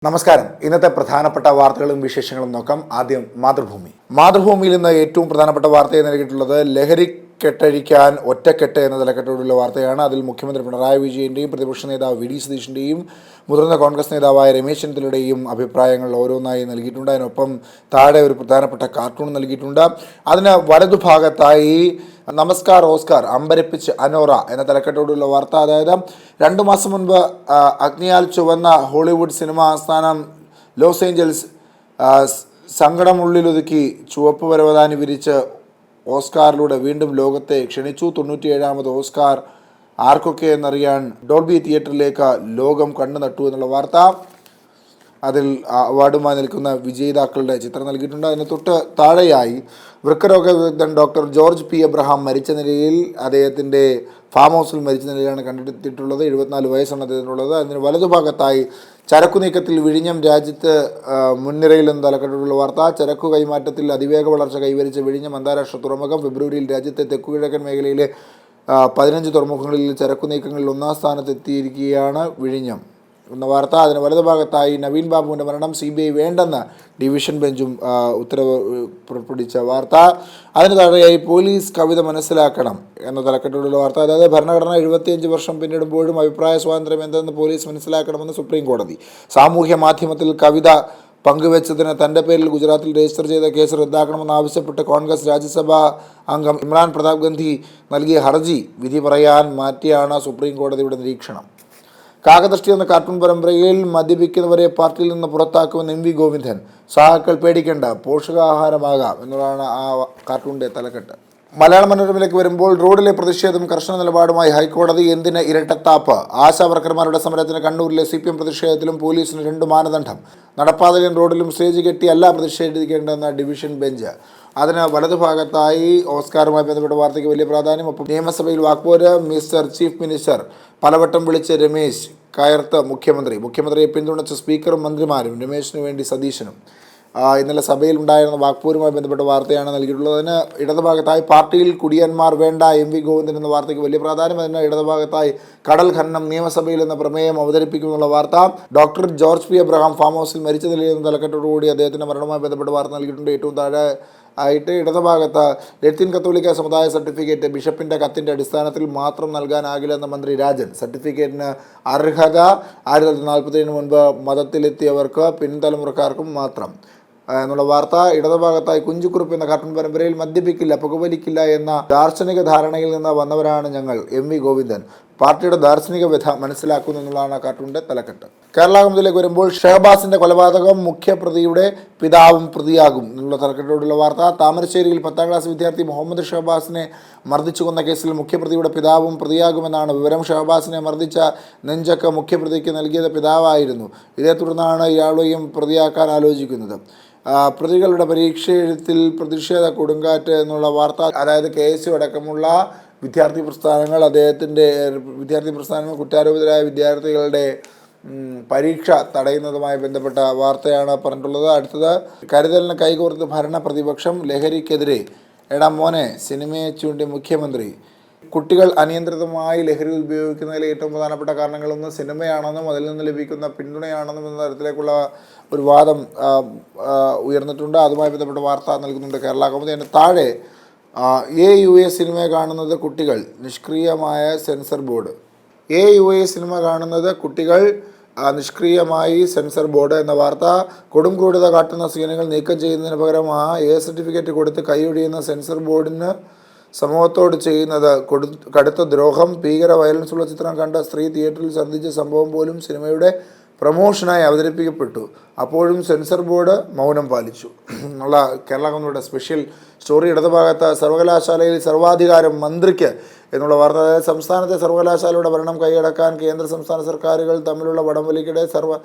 നമസ്കാരം. ഇന്നത്തെ പ്രധാനപ്പെട്ട വാർത്തകളും വിശേഷങ്ങളും നോക്കാം. ആദ്യം മാതൃഭൂമിയിൽ നിന്ന് ഏറ്റവും പ്രധാനപ്പെട്ട വാർത്തയെ നൽകിയിട്ടുള്ളത് ലഹരി കെട്ടഴിക്കാൻ ഒറ്റക്കെട്ട് എന്ന തലക്കെട്ടോടുള്ള വാർത്തയാണ്. അതിൽ മുഖ്യമന്ത്രി പിണറായി വിജയൻ്റെയും പ്രതിപക്ഷ നേതാവ് വി ഡി സതീഷിൻ്റെയും മുതിർന്ന കോൺഗ്രസ് നേതാവായ രമേശ് ചെന്നിത്തലയുടെയും അഭിപ്രായങ്ങൾ ഓരോന്നായി നൽകിയിട്ടുണ്ട്. അതിനൊപ്പം താഴെ ഒരു പ്രധാനപ്പെട്ട കാർട്ടൂൺ നൽകിയിട്ടുണ്ട്. അതിന് വലതുഭാഗത്തായി നമസ്കാർ ഓസ്കാർ അമ്പരപ്പിച്ച് അനോറ എന്ന തലക്കെട്ടോടുള്ള വാർത്ത. അതായത് 2 മാസം മുൻപ് അഗ്നിയാൽ ചുവന്ന ഹോളിവുഡ് സിനിമ ആസ്ഥാനം ലോസ് ഏഞ്ചൽസ് സങ്കടമുള്ളിലൊതുക്കി ചുവപ്പ് പരവതാനി വിരിച്ച് ഓസ്കാറിലൂടെ വീണ്ടും ലോകത്തെ ക്ഷണിച്ചു. 97ാമത് ഓസ്കാർ ആർക്കൊക്കെ എന്നറിയാൻ ഡോൾബി തിയേറ്ററിലേക്ക് ലോകം കണ്ണു നട്ടു എന്നുള്ള വാർത്ത. അതിൽ അവാർഡുമായി നിൽക്കുന്ന വിജയിതാക്കളുടെ ചിത്രം നൽകിയിട്ടുണ്ട്. അതിന് തൊട്ട് താഴെയായി വൃക്കരോഗ വിദഗ്ധൻ ഡോക്ടർ ജോർജ് പി എബ്രഹാം മരിച്ച നിലയിൽ അദ്ദേഹത്തിൻ്റെ ഫാം ഹൗസിൽ മരിച്ച നിലയിലാണ് കണ്ടെത്തിയിട്ടുള്ളത്. 74 വയസ്സാണ് അദ്ദേഹത്തിനുള്ളത്. അതിന് വലതുഭാഗത്തായി ചരക്കു നീക്കത്തിൽ വിഴിഞ്ഞം രാജ്യത്ത് മുൻനിരയിൽ എന്ന തലക്കെട്ടുള്ള വാർത്ത. ചരക്കു കൈമാറ്റത്തിൽ അതിവേഗ വളർച്ച കൈവരിച്ച വിഴിഞ്ഞം അന്താരാഷ്ട്ര തുറമുഖം ഫെബ്രുവരിയിൽ രാജ്യത്തെ തെക്കുകിഴക്കൻ മേഖലയിലെ 15 തുറമുഖങ്ങളിൽ ചരക്കു നീക്കങ്ങളിൽ 1ാം സ്ഥാനത്തെത്തിയിരിക്കുകയാണ് വിഴിഞ്ഞം എന്ന വാർത്ത. അതിന് വലതുഭാഗത്തായി നവീൻ ബാബുവിൻ്റെ മരണം CBI വേണ്ടെന്ന് ഡിവിഷൻ ബെഞ്ചും ഉത്തരവ് പുറപ്പെടുവിച്ച വാർത്ത. അതിന് താഴെയായി പോലീസ് കവിത മനസ്സിലാക്കണം എന്ന തലക്കെട്ടുള്ള വാർത്ത. അതായത് ഭരണഘടന 75 വർഷം പിന്നിടുമ്പോഴും അഭിപ്രായ സ്വാതന്ത്ര്യം എന്തെന്ന് പോലീസ് മനസ്സിലാക്കണമെന്ന് സുപ്രീം കോടതി. സാമൂഹ്യ മാധ്യമത്തിൽ കവിത പങ്കുവച്ചതിന് തൻ്റെ പേരിൽ ഗുജറാത്തിൽ രജിസ്റ്റർ ചെയ്ത കേസ് റദ്ദാക്കണമെന്ന് ആവശ്യപ്പെട്ട് കോൺഗ്രസ് രാജ്യസഭാ അംഗം ഇമ്രാൻ പ്രതാപ് ഗാന്ധി നൽകിയ ഹർജി വിധി പറയാൻ മാറ്റിയാണ് സുപ്രീം കോടതിയുടെ നിരീക്ഷണം. കാകദൃഷ്ടി എന്ന കാർട്ടൂൺ പരമ്പരയിൽ മദ്യപിക്കുന്നവരെ പാർട്ടിയിൽ നിന്ന് പുറത്താക്കുമെന്ന് MV ഗോവിന്ദൻ. സഹാക്കൾ പേടിക്കേണ്ട, പോഷകാഹാരമാകാം എന്നുള്ളതാണ് ആ കാർട്ടൂണിൻ്റെ തലക്കെട്ട്. മലയാള മനോരമയിലേക്ക് വരുമ്പോൾ റോഡിലെ പ്രതിഷേധം കർശന നിലപാടുമായി ഹൈക്കോടതി. എന്തിന് ഇരട്ടത്താപ്പ്? ആശാവർക്കർമാരുടെ സമരത്തിന് കണ്ണൂരിലെ CPM പ്രതിഷേധത്തിലും പോലീസിന് 2 മാനദണ്ഡം. നടപ്പാതയിലും റോഡിലും സ്റ്റേജ് കെട്ടിയല്ല പ്രതിഷേധിക്കേണ്ടതെന്ന ഡിവിഷൻ ബെഞ്ച്. അതിന് വലതുഭാഗത്തായി ഓസ്കാറുമായി ബന്ധപ്പെട്ട വാർത്തയ്ക്ക് വലിയ പ്രാധാന്യം. ഒപ്പം നിയമസഭയിൽ വാക്പോര്. മിസ്റ്റർ ചീഫ് മിനിസ്റ്റർ പലവട്ടം വിളിച്ച് രമേശ് കയർത്ത് മുഖ്യമന്ത്രിയെ പിന്തുണച്ച സ്പീക്കറും മന്ത്രിമാരും, രമേശിന് വേണ്ടി സതീശനും. ഇന്നലെ സഭയിൽ ഉണ്ടായിരുന്ന വാക്പോരുമായി ബന്ധപ്പെട്ട വാർത്തയാണ് നൽകിയിട്ടുള്ളത്. അതിന് ഇടതുഭാഗത്തായി പാർട്ടിയിൽ കുടിയന്മാർ വേണ്ട MV ഗോവിന്ദൻ എന്ന വാർത്തയ്ക്ക് വലിയ പ്രാധാന്യം. അതിന് ഇടതുഭാഗത്തായി കടൽ ഖനനം നിയമസഭയിൽ എന്ന പ്രമേയം അവതരിപ്പിക്കുമെന്നുള്ള വാർത്ത. Doctor George P Abraham farm ഹൗസിൽ മരിച്ച നിലയിൽ എന്ന തലക്കെട്ടോടുകൂടി അദ്ദേഹത്തിൻ്റെ മരണവുമായി ബന്ധപ്പെട്ട വാർത്ത നൽകിയിട്ടുണ്ട്. ഏറ്റവും താഴെ ആയിട്ട് ഇടതുഭാഗത്ത് ലത്തീൻ കത്തോലിക്ക സമുദായ സർട്ടിഫിക്കറ്റ് ബിഷപ്പിൻ്റെ കത്തിൻ്റെ അടിസ്ഥാനത്തിൽ മാത്രം നൽകാനാകില്ലെന്ന മന്ത്രി രാജൻ. സർട്ടിഫിക്കറ്റിന് അർഹത 1947 മുൻപ് മതത്തിലെത്തിയവർക്ക് പിൻതലമുറക്കാർക്കും മാത്രം എന്നുള്ള വാർത്ത. ഇടതുഭാഗത്തായി കുഞ്ചുകുറുപ്പ് എന്ന കാർട്ടൂൺ പരമ്പരയിൽ മദ്യപിക്കില്ല, പുകവലിക്കില്ല എന്ന ദാർശനിക ധാരണയിൽ നിന്ന് വന്നവരാണ് ഞങ്ങൾ. MV ഗോവിന്ദൻ പാർട്ടിയുടെ ദാർശനിക വ്യഥ മനസ്സിലാക്കുന്നു എന്നുള്ളതാണ് കാർട്ടൂണിൻ്റെ തലക്കെട്ട്. കേരള കൗമുദിയിലേക്ക് വരുമ്പോൾ ഷഹബാസിൻ്റെ കൊലപാതകം മുഖ്യപ്രതിയുടെ പിതാവും പ്രതിയാകും എന്നുള്ള തലക്കെട്ടോടുള്ള വാർത്ത. താമരശ്ശേരിയിൽ 10ാം ക്ലാസ് വിദ്യാർത്ഥി മുഹമ്മദ് ഷഹബാസിനെ മർദ്ദിച്ചു കൊന്ന കേസിൽ മുഖ്യപ്രതിയുടെ പിതാവും പ്രതിയാകുമെന്നാണ് വിവരം. ഷഹബാസിനെ മർദ്ദിച്ച നെഞ്ചക്ക മുഖ്യപ്രതിക്ക് നൽകിയത് പിതാവായിരുന്നു. ഇതേ തുടർന്നാണ് ഇയാളെയും പ്രതിയാക്കാൻ ആലോചിക്കുന്നത്. പ്രതികളുടെ പരീക്ഷ എഴുത്തിൽ പ്രതിഷേധ കൊടുങ്കാറ്റ് എന്നുള്ള വാർത്ത. അതായത് KSU അടക്കമുള്ള വിദ്യാർത്ഥി പ്രസ്ഥാനങ്ങൾ കുറ്റാരോപിതരായ വിദ്യാർത്ഥികളുടെ പരീക്ഷ തടയുന്നതുമായി ബന്ധപ്പെട്ട വാർത്തയാണ് പറഞ്ഞിട്ടുള്ളത്. അടുത്തത് കരുതലിന് കൈകോർത്ത് ഭരണ പ്രതിപക്ഷം. ലഹരിക്കെതിരെ എടാ മോനെ സിനിമയെ ചൂണ്ടി മുഖ്യമന്ത്രി. കുട്ടികൾ അനിയന്ത്രിതമായി ലഹരി ഉപയോഗിക്കുന്നതിലെ ഏറ്റവും പ്രധാനപ്പെട്ട കാരണങ്ങളൊന്ന് സിനിമയാണെന്നും അതിൽ നിന്ന് ലഭിക്കുന്ന പിന്തുണയാണെന്നും എന്ന തരത്തിലേക്കുള്ള ഒരു വാദം ഉയർന്നിട്ടുണ്ട്. അതുമായി ബന്ധപ്പെട്ട വാർത്ത നൽകുന്നുണ്ട് കേരള കൗമുദി. അതിന് താഴെ AUA സിനിമ കാണുന്നത് കുട്ടികൾ, നിഷ്ക്രിയമായ സെൻസർ ബോർഡ്. AUA സിനിമ കാണുന്നത് കുട്ടികൾ, നിഷ്ക്രിയമായി സെൻസർ ബോർഡ് എന്ന വാർത്ത. കൊടും ക്രൂരത കാട്ടുന്ന സീനുകൾ നീക്കം ചെയ്യുന്നതിന് പകരം A സർട്ടിഫിക്കറ്റ് കൊടുത്ത് കൈയൊഴിയുന്ന സെൻസർ ബോർഡിന് സമൂഹത്തോട് ചെയ്യുന്നത് കടുത്ത ദ്രോഹം. ഭീകര വയലൻസുള്ള ചിത്രം കണ്ട സ്ത്രീ തിയേറ്ററിൽ ഛർദ്ദിച്ച സംഭവം പോലും സിനിമയുടെ പ്രമോഷനായി അവതരിപ്പിക്കപ്പെട്ടു. അപ്പോഴും സെൻസർ ബോർഡ് മൗനം പാലിച്ചു എന്നുള്ള കേരള കൗമുദിയുടെ സ്പെഷ്യൽ സ്റ്റോറി. ഇടതുഭാഗത്ത് സർവകലാശാലയിൽ സർവാധികാരം മന്ത്രിക്ക് എന്നുള്ള വാർത്ത. അതായത് സംസ്ഥാനത്തെ സർവകലാശാലയുടെ ഭരണം കൈയടക്കാൻ കേന്ദ്ര സംസ്ഥാന സർക്കാരുകൾ തമ്മിലുള്ള വടംവലിക്കിടെ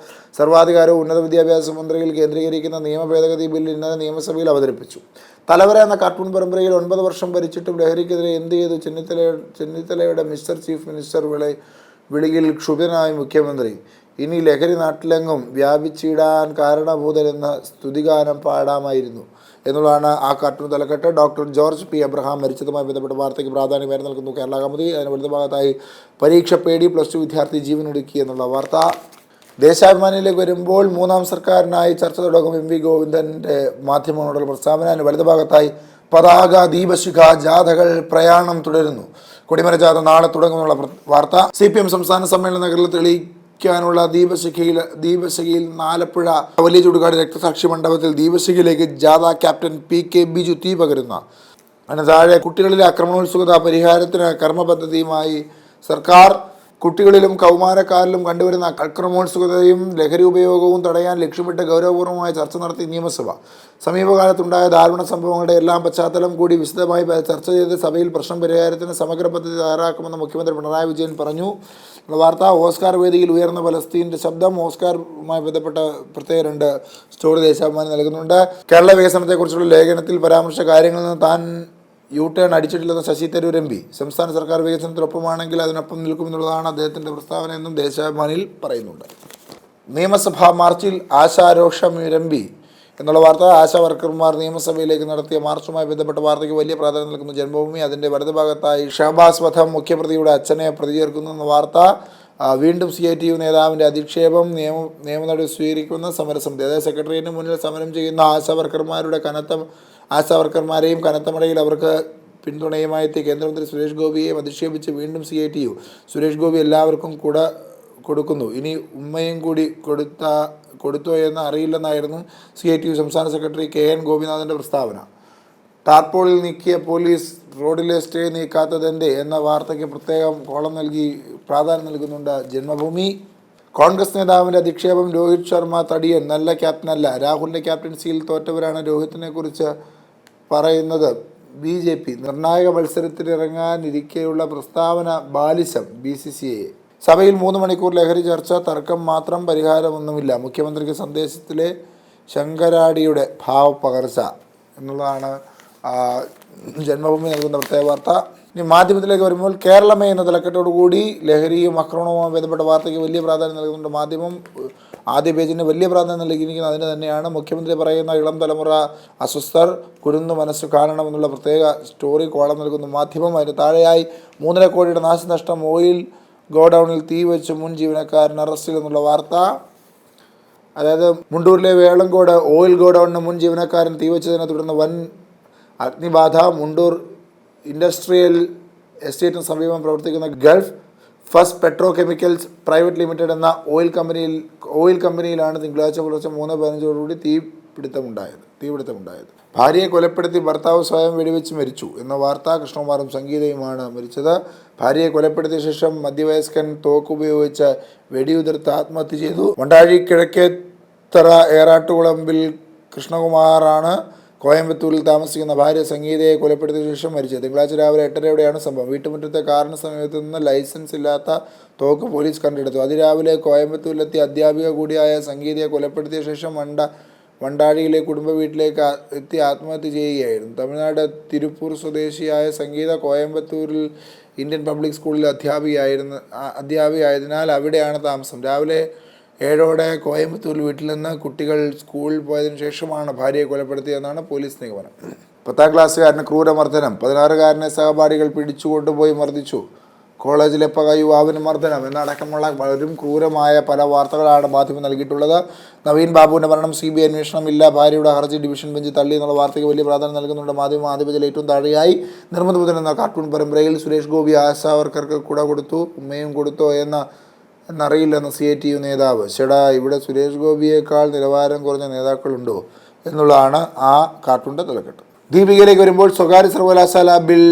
സർവാധികാരവും ഉന്നത വിദ്യാഭ്യാസ മന്ത്രിയിൽ കേന്ദ്രീകരിക്കുന്ന നിയമ ഭേദഗതി ബിൽ ഇന്നലെ നിയമസഭയിൽ അവതരിപ്പിച്ചു. തലവര എന്ന കാർട്ടൂൺ പരമ്പരയിൽ 9 വർഷം ഭരിച്ചിട്ടും ലഹരിക്കെതിരെ എന്ത് ചെയ്തു? ചെന്നിത്തലയുടെ മിസ്റ്റർ ചീഫ് മിനിസ്റ്റർ വിളിയിൽ ക്ഷുഭിതനായ മുഖ്യമന്ത്രി. ഇനി ലഹരി നാട്ടിലെങ്ങും വ്യാപിച്ചിടാൻ കാരണഭൂതരെന്ന സ്തുതിഗാനം പാടാമായിരുന്നു എന്നുള്ളതാണ് ആ കാർട്ടൂൺ തലക്കെട്ട്. ഡോക്ടർ ജോർജ് പി എബ്രഹാം മരിച്ചതുമായി ബന്ധപ്പെട്ട വാർത്തയ്ക്ക് പ്രാധാന്യം നൽകുന്നു കേരള കൗമുദി. അതിന് വലുത് ഭാഗത്തായി പരീക്ഷ പേടി, +2 വിദ്യാർത്ഥി ജീവനൊടുക്കി എന്നുള്ള വാർത്ത. ദേശാഭിമാനിയിലേക്ക് വരുമ്പോൾ മൂന്നാം സർക്കാരിനായി ചർച്ച തുടങ്ങും MP ഗോവിന്ദൻ്റെ മാധ്യമങ്ങളോടുള്ള പ്രസ്താവന. അതിന് വലതുഭാഗത്തായി പതാക ദീപശിഖ ജാഥകൾ പ്രയാണം തുടരുന്നു. കൊടിമര ജാഥ നാളെ തുടങ്ങുമെന്നുള്ള വാർത്ത. CPM സംസ്ഥാന സമ്മേളന നഗരിൽ തെളിയിക്കാനുള്ള ദീപശിഖയിൽ ആലപ്പുഴ വലിയ ചുടുകാട് രക്തസാക്ഷി മണ്ഡപത്തിൽ ദീപശിഖയിലേക്ക് ജാഥ ക്യാപ്റ്റൻ PK ബിജു തീ പകരുന്ന. അതിന് താഴെ കുട്ടികളിലെ ആക്രമണോത്സുകത പരിഹാരത്തിന് കർമ്മ പദ്ധതിയുമായി സർക്കാർ. കുട്ടികളിലും കൗമാരക്കാരിലും കണ്ടുവരുന്ന അക്രമോത്സുകതയും ലഹരി ഉപയോഗവും തടയാൻ ലക്ഷ്യമിട്ട് ഗൗരവപൂർവമായ ചർച്ച നടത്തി നിയമസഭ. സമീപകാലത്തുണ്ടായ ദാരുണ സംഭവങ്ങളുടെ എല്ലാം പശ്ചാത്തലം കൂടി വിശദമായി ചർച്ച ചെയ്ത് സഭയിൽ പ്രശ്നം പരിഹാരത്തിന് സമഗ്ര പദ്ധതി തയ്യാറാക്കുമെന്ന് മുഖ്യമന്ത്രി പിണറായി വിജയൻ പറഞ്ഞു. വാർത്ത. ഓസ്കാർ വേദിയിൽ ഉയർന്ന ഫലസ്തീൻ്റെ ശബ്ദം. ഓസ്കാറുമായി ബന്ധപ്പെട്ട പ്രത്യേക 2 സ്റ്റോറി ദേശാഭിമാനി നൽകുന്നുണ്ട്. കേരള വികസനത്തെക്കുറിച്ചുള്ള ലേഖനത്തിൽ പരാമർശിച്ച കാര്യങ്ങളിൽ നിന്ന് താൻ U-ടേൺ അടിച്ചിട്ടില്ലെന്ന് ശശി തരൂർ MP. സംസ്ഥാന സർക്കാർ വികസനത്തിനൊപ്പമാണെങ്കിൽ അതിനൊപ്പം നിൽക്കുമെന്നുള്ളതാണ് അദ്ദേഹത്തിൻ്റെ പ്രസ്താവന എന്നും ദേശാഭിമാനിയിൽ പറയുന്നുണ്ട്. നിയമസഭാ മാർച്ചിൽ ആശാരോഷം MP എന്നുള്ള വാർത്ത. ആശാ വർക്കർമാർ നിയമസഭയിലേക്ക് നടത്തിയ മാർച്ചുമായി ബന്ധപ്പെട്ട വാർത്തയ്ക്ക് വലിയ പ്രാധാന്യം നൽകുന്നു ജന്മഭൂമി. അതിൻ്റെ വലതുഭാഗത്തായി ഷഹബാസ് വധം മുഖ്യപ്രതിയുടെ അച്ഛനെ പ്രതി ചേർക്കുന്ന വാർത്ത. വീണ്ടും CITU നേതാവിൻ്റെ അധിക്ഷേപം. നിയമനടപടി സ്വീകരിക്കുന്ന സമരസമിതി. അതായത് സെക്രട്ടേറിയറ്റിന് മുന്നിൽ സമരം ചെയ്യുന്ന ആശാവർക്കർമാരെയും കനത്ത മഴയിൽ അവർക്ക് പിന്തുണയുമായി എത്തിയ കേന്ദ്രമന്ത്രി സുരേഷ് ഗോപിയെയും അധിക്ഷേപിച്ച് വീണ്ടും CITU. സുരേഷ് ഗോപി എല്ലാവർക്കും കൊടുക്കുന്നു, ഇനി ഉമ്മയും കൂടി കൊടുത്തോ എന്ന് അറിയില്ലെന്നായിരുന്നു CITU സംസ്ഥാന സെക്രട്ടറി KN ഗോപിനാഥൻ്റെ പ്രസ്താവന. ടാർപോളിൽ നീക്കിയ പോലീസ് റോഡിലെ സ്റ്റേ നീക്കാത്തതെന്തേ എന്ന വാർത്തയ്ക്ക് പ്രത്യേകം കോളം നൽകി പ്രാധാന്യം നൽകുന്നുണ്ട് ജന്മഭൂമി. കോൺഗ്രസ് നേതാവിൻ്റെ അധിക്ഷേപം. രോഹിത് ശർമ്മ തടിയൻ, നല്ല ക്യാപ്റ്റനല്ല. രാഹുലിൻ്റെ ക്യാപ്റ്റൻസിയിൽ തോറ്റവരാണ് രോഹിത്തിനെ കുറിച്ച് പറയുന്നത്. BJP നിർണായക മത്സരത്തിനിറങ്ങാനിരിക്കെയുള്ള പ്രസ്താവന ബാലിശം. BCCI. സഭയിൽ 3 മണിക്കൂർ ലഹരി ചർച്ച. തർക്കം മാത്രം, പരിഹാരമൊന്നുമില്ല. മുഖ്യമന്ത്രിക്ക് സന്ദേശത്തിലെ ശങ്കരാടിയുടെ ഭാവപ്പകർച്ച എന്നുള്ളതാണ് ജന്മഭൂമി നൽകുന്ന പ്രത്യേക വാർത്ത. ഇനി മാധ്യമത്തിലേക്ക് വരുമ്പോൾ കേരളമേ എന്ന തലക്കെട്ടോടുകൂടി ലഹരിയും അക്രമവുമായി ബന്ധപ്പെട്ട വാർത്തയ്ക്ക് വലിയ പ്രാധാന്യം നൽകുന്നുണ്ട് മാധ്യമം. ആദ്യ പേജിന് വലിയ പ്രാധാന്യം നൽകിയിരിക്കുന്നത് അതിന് തന്നെയാണ്. മുഖ്യമന്ത്രി പറയുന്ന ഇളം തലമുറ അസ്വസ്ഥർ, കുരുന്നു മനസ്സ് കാണണമെന്നുള്ള പ്രത്യേക സ്റ്റോറി കോളം നൽകുന്നു മാധ്യമം. അതിന് താഴെയായി 3.5 കോടിയുടെ നാശനഷ്ടം. ഓയിൽ ഗോഡൌണിൽ തീ വെച്ച് മുൻ ജീവനക്കാരൻ അറസ്റ്റിൽ എന്നുള്ള വാർത്ത. അതായത് മുണ്ടൂരിലെ വേളങ്കോട് ഓയിൽ ഗോഡൌണിന് മുൻ ജീവനക്കാരൻ തീവച്ചതിനെ തുടർന്ന് വൻ അഗ്നിബാധ. മുണ്ടൂർ ഇൻഡസ്ട്രിയൽ എസ്റ്റേറ്റിന് സമീപം പ്രവർത്തിക്കുന്ന Gulf First Petrochemicals private limited എന്ന ഓയിൽ കമ്പനിയിലാണ് തിങ്കളാഴ്ച പുലർച്ചെ 3:15 തീപിടുത്തമുണ്ടായത്. ഭാര്യയെ കൊലപ്പെടുത്തി ഭർത്താവ് സ്വയം വെടിവെച്ച് മരിച്ചു എന്ന വാർത്ത. കൃഷ്ണകുമാറും സംഗീതയുമാണ് മരിച്ചത്. ഭാര്യയെ കൊലപ്പെടുത്തിയ ശേഷം മധ്യവയസ്കൻ തോക്കുപയോഗിച്ച് വെടിയുതിർത്ത് ആത്മഹത്യ ചെയ്തു. വണ്ടാഴി കിഴക്കേത്തറ ഏറാട്ടുകുളമ്പിൽ കൃഷ്ണകുമാറാണ് കോയമ്പത്തൂരിൽ താമസിക്കുന്ന ഭാര്യ സംഗീതയെ കൊലപ്പെടുത്തിയ ശേഷം മരിച്ചത്. തിങ്കളാഴ്ച രാവിലെ 8:30യോടെയാണ് സംഭവം. വീട്ടുമുറ്റത്തെ കാറിന് സമീപത്തു നിന്ന് ലൈസൻസ് ഇല്ലാത്ത തോക്ക് പോലീസ് കണ്ടെടുത്തു. അതിരാവിലെ കോയമ്പത്തൂരിലെത്തിയ അധ്യാപിക കൂടിയായ സംഗീതയെ കൊലപ്പെടുത്തിയ ശേഷം വണ്ടാഴിയിലെ കുടുംബ വീട്ടിലേക്ക് എത്തി ആത്മഹത്യ ചെയ്യുകയായിരുന്നു. തമിഴ്നാട് തിരുപ്പൂർ സ്വദേശിയായ സംഗീത കോയമ്പത്തൂരിൽ ഇന്ത്യൻ പബ്ലിക് സ്കൂളിൽ അധ്യാപികയായതിനാൽ അവിടെയാണ് താമസം. രാവിലെ 7ഓടെ കോയമ്പത്തൂർ വീട്ടിൽ നിന്ന് കുട്ടികൾ സ്കൂളിൽ പോയതിനു ശേഷമാണ് ഭാര്യയെ കൊലപ്പെടുത്തിയതെന്നാണ് പോലീസ് നിഗമനം. 10ാം ക്ലാസ്സുകാരന് ക്രൂരമർദ്ദനം. 16-കാരനെ സഹപാഠികൾ പിടിച്ചുകൊണ്ടുപോയി മർദ്ദിച്ചു. കോളേജിലെ യുവാവിന് മർദ്ദനം എന്നടക്കമുള്ള വളരെ ക്രൂരമായ പല വാർത്തകളാണ് മാധ്യമം നൽകിയിട്ടുള്ളത്. നവീൻ ബാബുവിൻ്റെ മരണം CBI അന്വേഷണമില്ല. ഭാര്യയുടെ ഹർജി ഡിവിഷൻ ബെഞ്ച് തള്ളി എന്നുള്ള വാർത്തയ്ക്ക് വലിയ പ്രാധാന്യം നൽകുന്നുണ്ട് മാധ്യമം. ആദ്യപേജിൽ ഏറ്റവും താഴെയായി നിർമ്മിത ബുദ്ധൻ എന്ന കാർട്ടൂൺ പരമ്പരയിൽ സുരേഷ് ഗോപി ആശാവർക്കർക്ക് കൊടുത്തു, ഉമ്മയും കൊടുത്തോ എന്നറിയില്ലെന്ന് CITU നേതാവ്. ചേടാ, ഇവിടെ സുരേഷ് ഗോപിയേക്കാൾ നിലവാരം കുറഞ്ഞ നേതാക്കളുണ്ടോ എന്നുള്ളതാണ് ആ കാർട്ടൂണിൻ്റെ തലക്കെട്ട്. ദീപികയിലേക്ക് വരുമ്പോൾ സ്വകാര്യ സർവകലാശാല ബിൽ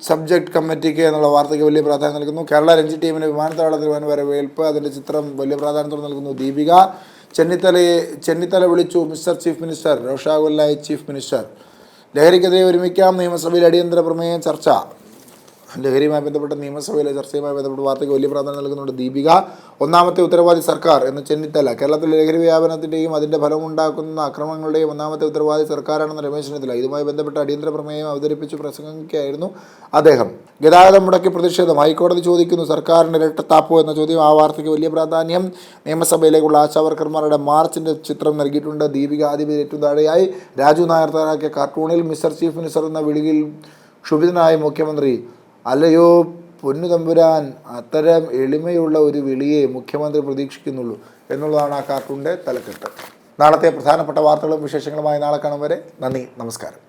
സബ്ജക്ട് കമ്മിറ്റിക്ക് എന്നുള്ള വാർത്തയ്ക്ക് വലിയ പ്രാധാന്യം നൽകുന്നു. കേരള രഞ്ജി ടീമിന് വിമാനത്താവളത്തിൽ വൻ വരവേൽപ്പ്. അതിൻ്റെ ചിത്രം വലിയ പ്രാധാന്യത്തോടെ നൽകുന്നു ദീപിക. ചെന്നിത്തല വിളിച്ചു മിസ്റ്റർ ചീഫ് മിനിസ്റ്റർ. രോഷാകുലായി ചീഫ് മിനിസ്റ്റർ. ലഹരിക്കെതിരെ ഒരുമിക്കാം. നിയമസഭയിൽ അടിയന്തര പ്രമേയം ചർച്ച. ലഹരിയുമായി ബന്ധപ്പെട്ട നിയമസഭയിലെ ചർച്ചയുമായി ബന്ധപ്പെട്ട വാർത്തയ്ക്ക് വലിയ പ്രാധാന്യം നൽകുന്നുണ്ട് ദീപിക. ഒന്നാമത്തെ ഉത്തരവാദി സർക്കാർ എന്ന് ചെന്നിത്തല. കേരളത്തിലെ ലഹരി വ്യാപനത്തിൻ്റെയും അതിൻ്റെ ഫലമുണ്ടാക്കുന്ന അക്രമങ്ങളുടെയും ഒന്നാമത്തെ ഉത്തരവാദി സർക്കാരാണെന്ന് രമേശ് ചെന്നിത്തല. ഇതുമായി ബന്ധപ്പെട്ട അടിയന്തര പ്രമേയം അവതരിപ്പിച്ച് പ്രസംഗിക്കുകയായിരുന്നു അദ്ദേഹം. ഗതാഗതം മുടക്കി പ്രതിഷേധം. ഹൈക്കോടതി ചോദിക്കുന്നു സർക്കാരിൻ്റെ ഇരട്ടത്താപ്പോ എന്ന ചോദ്യം. ആ വാർത്തയ്ക്ക് വലിയ പ്രാധാന്യം. നിയമസഭയിലേക്കുള്ള ആശാവർക്കർമാരുടെ മാർച്ചിൻ്റെ ചിത്രം നൽകിയിട്ടുണ്ട് ദീപിക. ആദ്യ ഏറ്റവും താഴെയായി രാജു നായർ തയ്യാറാക്കിയ കാർട്ടൂണിൽ മിസ്റ്റർ ചീഫ് മിനിസ്റ്റർ എന്ന വിളിയിൽ ക്ഷുഭിതനായ മുഖ്യമന്ത്രി. അല്ലയോ പൊന്നു തമ്പുരാൻ, അത്തരം എളിമയുള്ള ഒരു വിളിയെ മുഖ്യമന്ത്രി പ്രതീക്ഷിക്കുന്നുള്ളൂ. എന്നുള്ളതാണ് ആ കാർട്ടൂണിൻ്റെ തലക്കെട്ട്. നാളത്തെ പ്രധാനപ്പെട്ട വാർത്തകളും വിശേഷങ്ങളുമായി നാളെ കാണും വരെ നന്ദി, നമസ്കാരം.